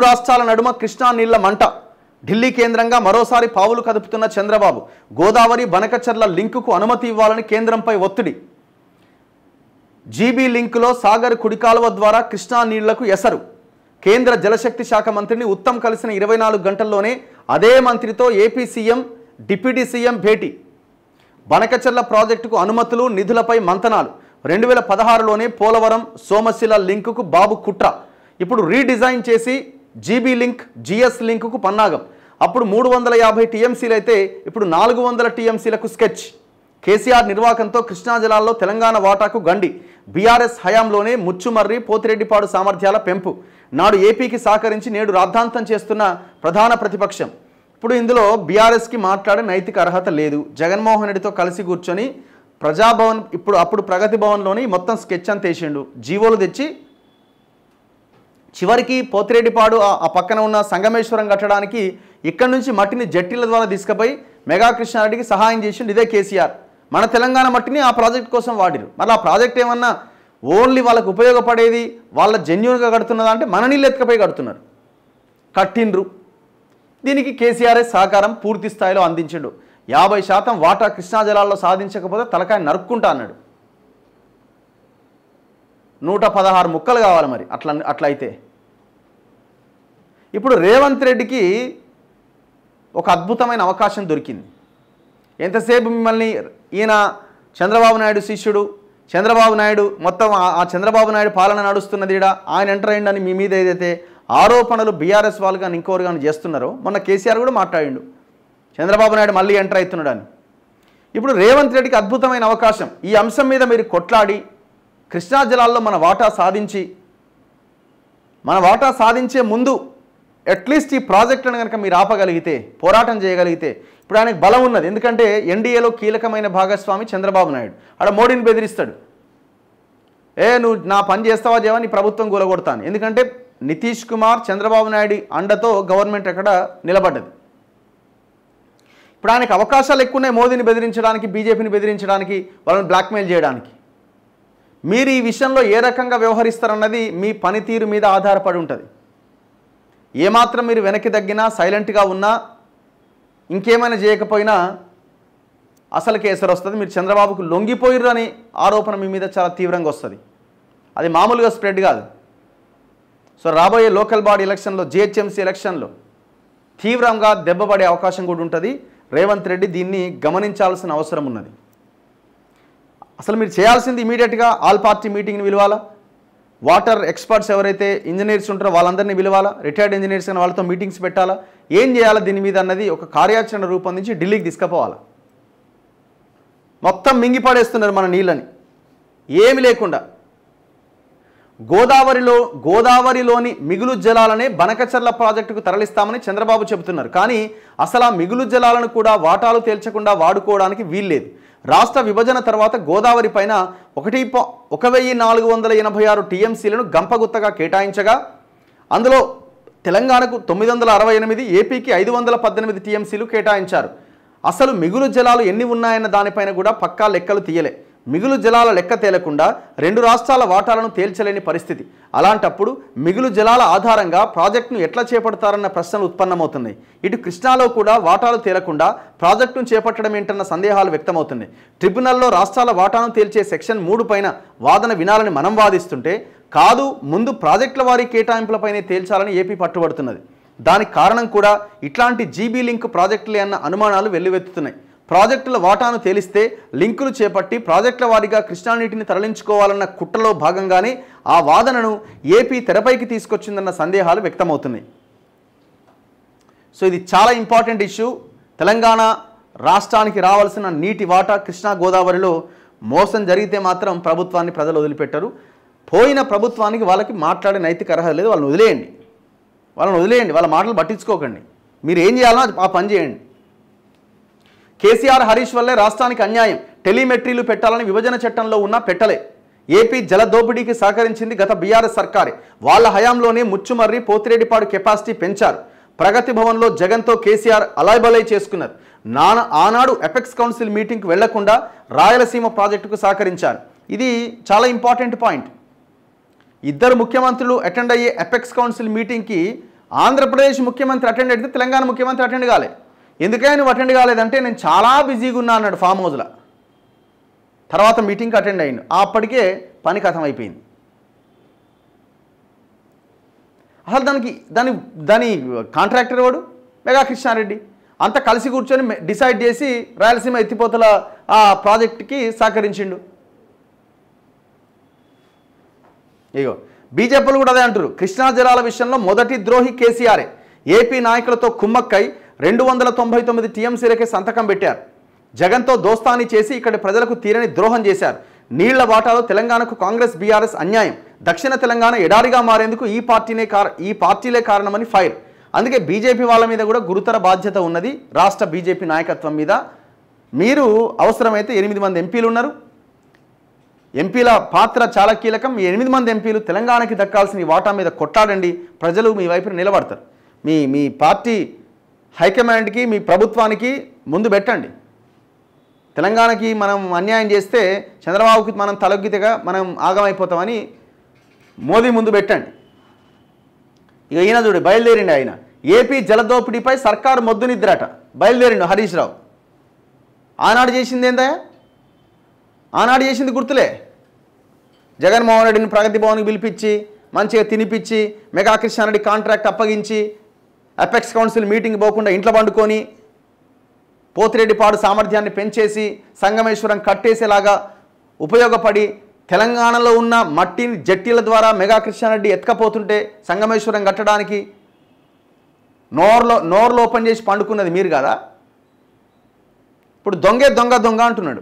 రాష్ట్రాల నడుమ కృష్ణా నీళ్ల మంట. ఢిల్లీ కేంద్రంగా మరోసారి పావులు కదుపుతున్న చంద్రబాబు. గోదావరి బనకచర్ల లింకుకు అనుమతి ఇవ్వాలని కేంద్రంపై ఒత్తిడి. జీబీ లింకులో సాగర్ కుడికాలువ ద్వారా కృష్ణా నీళ్లకు ఎసరు. కేంద్ర జలశక్తి శాఖ మంత్రిని ఉత్తమ్ కలిసిన 24 గంటల్లోనే అదే మంత్రితో ఏపీ సీఎం డిప్యూటీ సీఎం భేటీ. బనకచర్ల ప్రాజెక్టుకు అనుమతులు, నిధులపై మంతనాలు. 2016లోనే పోలవరం సోమశిల లింకుకు బాబు కుట్ర. ఇప్పుడు రీడిజైన్ చేసి జీబీ లింక్, జిఎస్ లింకుకు పన్నాగం. అప్పుడు 350 టీఎంసీలు అయితే ఇప్పుడు 400 టీఎంసీలకు స్కెచ్. కేసీఆర్ నిర్వాకంతో కృష్ణా జలాల్లో తెలంగాణ వాటాకు గండి. బీఆర్ఎస్ హయాంలోనే ముచ్చుమర్రి, పోతిరెడ్డిపాడు సామర్థ్యాల పెంపు. నాడు ఏపీకి సహకరించి నేడు రాద్ధాంతం చేస్తున్న ప్రధాన ప్రతిపక్షం. ఇప్పుడు ఇందులో బీఆర్ఎస్కి మాట్లాడే నైతిక అర్హత లేదు. జగన్మోహన్ రెడ్డితో కలిసి కూర్చొని ప్రజాభవన్ అప్పుడు ప్రగతి భవన్లోని మొత్తం స్కెచ్ అంత వేసిండు. జీవోలు తెచ్చి చివరికి పోతిరెడ్డిపాడు ఆ పక్కన ఉన్న సంగమేశ్వరం కట్టడానికి ఇక్కడి నుంచి మట్టిని జట్టీల ద్వారా తీసుకుపోయి మెగా కృష్ణారెడ్డికి సహాయం చేసిండు ఇదే కేసీఆర్. మన తెలంగాణ మట్టిని ఆ ప్రాజెక్ట్ కోసం వాడిరు. మరి ఆ ప్రాజెక్ట్ ఏమన్నా ఓన్లీ వాళ్ళకు ఉపయోగపడేది వాళ్ళ జెన్యూన్గా కడుతున్నదా అంటే మన నీళ్ళు ఎత్తుకపోయి కడుతున్నారు, కట్టిండ్రు. దీనికి కేసీఆర్ఏ సహకారం పూర్తి స్థాయిలో అందించాడు. 50% వాటా కృష్ణా జలాల్లో సాధించకపోతే తలకాయ నరుక్కుంటా అన్నాడు. 116 ముక్కలు కావాలి మరి అట్లయితే. ఇప్పుడు రేవంత్ రెడ్డికి ఒక అద్భుతమైన అవకాశం దొరికింది. ఎంతసేపు మిమ్మల్ని ఈయన చంద్రబాబు నాయుడు శిష్యుడు, చంద్రబాబు నాయుడు మొత్తం ఆ చంద్రబాబు నాయుడు పాలన నడుస్తున్నది, ఆయన ఎంటర్ అయ్యిండని మీ మీద ఏదైతే ఆరోపణలు బీఆర్ఎస్ వాళ్ళు కానీ ఇంకోరు కానీ చేస్తున్నారో, మొన్న కేసీఆర్ కూడా మాట్లాడిండు చంద్రబాబు నాయుడు మళ్ళీ ఎంటర్ అవుతున్నాడు అని. ఇప్పుడు రేవంత్ రెడ్డికి అద్భుతమైన అవకాశం. ఈ అంశం మీద మీరు కొట్లాడి కృష్ణా జలాల్లో మన వాటా సాధించే ముందు అట్లీస్ట్ ఈ ప్రాజెక్టులను కనుక మీరు ఆపగలిగితే, పోరాటం చేయగలిగితే ఇప్పుడు ఆయనకు బలం ఉన్నది. ఎందుకంటే ఎన్డీఏలో కీలకమైన భాగస్వామి చంద్రబాబు నాయుడు. ఆడ మోడీని బెదిరిస్తాడు, నువ్వు నా పని చేస్తావా చేయవా, నీ ప్రభుత్వం కూలగొడతాను. ఎందుకంటే నితీష్ కుమార్, చంద్రబాబు నాయుడు అండతో గవర్నమెంట్ అక్కడ నిలబడ్డది. ఇప్పుడు ఆయనకు అవకాశాలు ఎక్కువ ఉన్నాయి మోదీని బెదిరించడానికి, బీజేపీని బెదిరించడానికి, వాళ్ళని బ్లాక్మెయిల్ చేయడానికి. మీరు ఈ విషయంలో ఏ రకంగా వ్యవహరిస్తారన్నది మీ పనితీరు మీద ఆధారపడి ఉంటుంది. ఏమాత్రం మీరు వెనక్కి తగ్గినా, సైలెంట్గా ఉన్నా, ఇంకేమైనా చేయకపోయినా అసలు కేసరి వస్తుంది. మీరు చంద్రబాబుకు లొంగిపోయిర్రు అని ఆరోపణ మీ మీద చాలా తీవ్రంగా వస్తుంది. అది మామూలుగా స్ప్రెడ్ కాదు. సో రాబోయే లోకల్ బాడీ ఎలక్షన్లో, జిహెచ్ఎంసీ ఎలక్షన్లో తీవ్రంగా దెబ్బపడే అవకాశం కూడా ఉంటుంది. రేవంత్ రెడ్డి దీన్ని గమనించాల్సిన అవసరం ఉన్నది. అసలు మీరు చేయాల్సింది ఇమీడియట్గా ఆల్ పార్టీ మీటింగ్ని పిలవాలా, వాటర్ ఎక్స్పర్ట్స్ ఎవరైతే ఇంజనీర్స్ ఉంటారో వాళ్ళందరినీ పిలవాలా, రిటైర్డ్ ఇంజనీర్స్ అని వాళ్ళతో మీటింగ్స్ పెట్టాలా, ఏం చేయాలా దీని మీద అన్నది ఒక కార్యాచరణ రూపొందించి ఢిల్లీకి తీసుకుపోవాలా. మొత్తం మింగిపడేస్తున్నారు మన నీళ్ళని ఏమి లేకుండా. గోదావరిలోని మిగులు జలాలనే బనకచర్ల ప్రాజెక్టుకు తరలిస్తామని చంద్రబాబు చెబుతున్నారు. కానీ అసలు ఆ మిగులు జలాలను కూడా వాటాలు తేల్చకుండా వాడుకోవడానికి వీల్లేదు. రాష్ట్ర విభజన తర్వాత గోదావరి పైన 1486 టీఎంసీలను గంపగుత్తగా కేటాయించగా అందులో తెలంగాణకు 968, ఏపీకి 518 టీఎంసీలు కేటాయించారు. అసలు మిగులు జలాలు ఎన్ని ఉన్నాయన్న దానిపైన కూడా పక్కా లెక్కలు తీయలే. మిగులు జలాల లెక్క తేలకుండా 2 రాష్ట్రాల వాటాలను తేల్చలేని పరిస్థితి. అలాంటప్పుడు మిగులు జలాల ఆధారంగా ప్రాజెక్టును ఎట్లా చేపడతారన్న ప్రశ్నలు ఉత్పన్నమవుతున్నాయి. ఇటు కృష్ణాలో కూడా వాటాలు తేలకుండా ప్రాజెక్టును చేపట్టడం ఏంటన్న సందేహాలు వ్యక్తమవుతున్నాయి. ట్రిబ్యునల్లో రాష్ట్రాల వాటాను తేల్చే సెక్షన్ 3 పైన వాదన వినాలని మనం వాదిస్తుంటే, కాదు ముందు ప్రాజెక్టుల వారీ కేటాయింపులపైనే తేల్చాలని ఏపీ పట్టుబడుతున్నది. దానికి కారణం కూడా ఇట్లాంటి జీబీ లింక్ ప్రాజెక్టులే అన్న అనుమానాలు వెల్లువెత్తుతున్నాయి. ప్రాజెక్టుల వాటాను తేలిస్తే లింకులు చేపట్టి ప్రాజెక్టుల వారీగా కృష్ణా నీటిని తరలించుకోవాలన్న కుట్రలో భాగంగానే ఆ వాదనను ఏపీ తెరపైకి తీసుకొచ్చిందన్న సందేహాలు వ్యక్తమవుతున్నాయి. సో ఇది చాలా ఇంపార్టెంట్ ఇష్యూ. తెలంగాణ రాష్ట్రానికి రావాల్సిన నీటి వాటా కృష్ణా గోదావరిలో మోసం జరిగితే మాత్రం ప్రభుత్వాన్ని ప్రజలు వదిలిపెట్టరు. పోయిన ప్రభుత్వానికి వాళ్ళకి మాట్లాడే నైతిక అర్హత లేదు. వాళ్ళని వదిలేయండి, వాళ్ళ మాటలు పట్టించుకోకండి. మీరు ఏం చేయాలో ఆ పని చేయండి. కేసీఆర్, హరీష్ వల్లే రాష్ట్రానికి అన్యాయం. టెలిమెట్రీలు పెట్టాలని విభజన చట్టంలో ఉన్నా పెట్టలే. ఏపీ జల దోపిడీకి సహకరించింది గత బీఆర్ఎస్ సర్కారే. వాళ్ళ హయాంలోనే ముచ్చుమర్రి, పోతిరెడ్డిపాడు కెపాసిటీ పెంచారు. ప్రగతి భవన్లో జగన్తో కేసీఆర్ అలాయ్బలై చేసుకున్నారు. ఆనాడు ఎపెక్స్ కౌన్సిల్ మీటింగ్కి వెళ్లకుండా రాయలసీమ ప్రాజెక్టుకు సహకరించారు. ఇది చాలా ఇంపార్టెంట్ పాయింట్. ఇద్దరు ముఖ్యమంత్రులు అటెండ్ అయ్యే ఎపెక్స్ కౌన్సిల్ మీటింగ్కి ఆంధ్రప్రదేశ్ ముఖ్యమంత్రి అటెండ్ అయితే తెలంగాణ ముఖ్యమంత్రి అటెండ్ కాలే. ఎందుకని నువ్వు అటెండ్ కాలేదంటే నేను చాలా బిజీగా ఉన్నా అన్నాడు ఫామ్ హౌస్లో. తర్వాత మీటింగ్కి అటెండ్ అయ్యిండు, అప్పటికే పని కథం అయిపోయింది. అసలు దాని కాంట్రాక్టర్ వాడు మెగా కృష్ణారెడ్డి. అంతా కలిసి కూర్చొని డిసైడ్ చేసి రాయలసీమ ఎత్తిపోతల ఆ ప్రాజెక్టుకి సహకరించిండు. ఇగో బీజేపీలు కూడా అదే అంటారు. కృష్ణా జలాల విషయంలో మొదటి ద్రోహి కేసీఆరే. ఏపీ నాయకులతో కుమ్మక్కై 299 టీఎంసీలకే సంతకం పెట్టారు. జగన్తో దోస్తానీ చేసి ఇక్కడి ప్రజలకు తీరని ద్రోహం చేశారు. నీళ్ల వాటాలో తెలంగాణకు కాంగ్రెస్ బీఆర్ఎస్ అన్యాయం. దక్షిణ తెలంగాణ ఎడారిగా మారేందుకు ఈ పార్టీలే కారణమని ఫైర్. అందుకే బీజేపీ వాళ్ళ మీద కూడా గురుతర బాధ్యత ఉన్నది రాష్ట్ర బీజేపీ నాయకత్వం మీద. మీరు అవసరమైతే 8 మంది ఎంపీలు ఉన్నారు, ఎంపీల పాత్ర చాలా కీలకం. ఈ 8 మంది ఎంపీలు తెలంగాణకి దక్కాల్సిన వాటా మీద కొట్టాడండి, ప్రజలు మీ వైపున నిలబడతారు. మీ పార్టీ హైకమాండ్కి మీ ప్రభుత్వానికి ముందు పెట్టండి. తెలంగాణకి మనం అన్యాయం చేస్తే చంద్రబాబుకి మనం తలొగ్గితేగా మనం ఆగమైపోతామని మోదీ ముందు పెట్టండి. ఇక ఈయన చూడు బయలుదేరిండి. ఆయన ఏపీ జలదోపిడీపై సర్కారు మొద్దు నిద్రట బయలుదేరిండు హరీష్ రావు. ఆనాడు చేసింది ఏందా? ఆనాడు చేసింది గుర్తులే. జగన్మోహన్ రెడ్డిని ప్రగతి భవన్కి పిలిపించి మంచిగా తినిపించి మెగా కృష్ణారెడ్డి కాంట్రాక్ట్ అప్పగించి అపెక్స్ కౌన్సిల్ మీటింగ్ పోకుండా ఇంట్లో పండుకొని పోతిరెడ్డిపాడు సామర్థ్యాన్ని పెంచేసి సంగమేశ్వరం కట్టేసేలాగా ఉపయోగపడి తెలంగాణలో ఉన్న మట్టిని జట్టీల ద్వారా మెగా కృష్ణారెడ్డి ఎత్తుకపోతుంటే సంగమేశ్వరం కట్టడానికి నోర్లో ఓపెన్ చేసి పండుకున్నది మీరు కదా. ఇప్పుడు దొంగ అంటున్నాడు.